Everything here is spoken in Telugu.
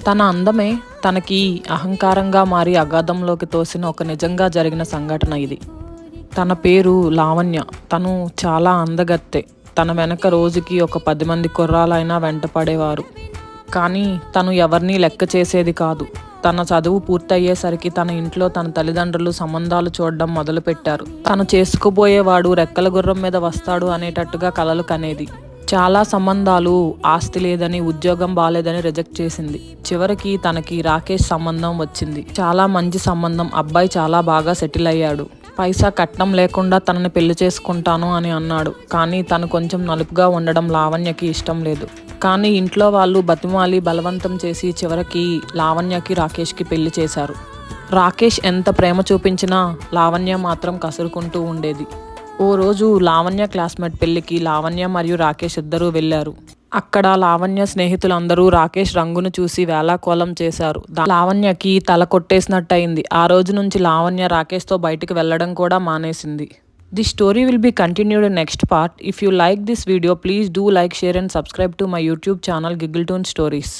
తన అందమే తనకి అహంకారంగా మారి అగాధంలోకి తోసిన ఒక నిజంగా జరిగిన సంఘటన ఇది. తన పేరు లావణ్య. తను చాలా అందగత్తె. తన వెనక రోజుకి ఒక 10 మంది కుర్రాలైనా వెంటపడేవారు. కానీ తను ఎవరినీ లెక్క చేసేది కాదు. తన చదువు పూర్తయ్యేసరికి తన ఇంట్లో తన తల్లిదండ్రులు సంబంధాలు చూడడం మొదలుపెట్టారు. తను చేసుకుపోయేవాడు రెక్కల గుర్రం మీద వస్తాడు అనేటట్టుగా కలలు కనేది. చాలా సంబంధాలు ఆస్తి లేదని, ఉద్యోగం బాలేదని రిజెక్ట్ చేసింది. చివరికి తనకి రాకేష్ సంబంధం వచ్చింది. చాలా మంచి సంబంధం. అబ్బాయి చాలా బాగా సెటిల్ అయ్యాడు. పైసా కట్నం లేకుండా తనని పెళ్లి చేసుకుంటాను అని అన్నాడు. కానీ తను కొంచెం నలుపుగా ఉండడం లావణ్యకి ఇష్టం లేదు. కానీ ఇంట్లో వాళ్ళు బతిమాలి బలవంతం చేసి చివరికి లావణ్యకి రాకేష్కి పెళ్లి చేశారు. రాకేష్ ఎంత ప్రేమ చూపించినా లావణ్య మాత్రం కసురుకుంటూ ఉండేది. ఓ రోజు లావణ్య క్లాస్మేట్ పెళ్లికి లావణ్య మరియు రాకేష్ ఇద్దరూ వెళ్లారు. అక్కడ లావణ్య స్నేహితులందరూ రాకేష్ రంగును చూసి వేళాకోళం చేశారు. లావణ్యకి తల కొట్టేసినట్టయింది. ఆ రోజు నుంచి లావణ్య రాకేష్తో బయటికి వెళ్లడం కూడా మానేసింది. The story will be continued in next part. If you like this video, please do like, share and subscribe to my YouTube channel Giggletone stories.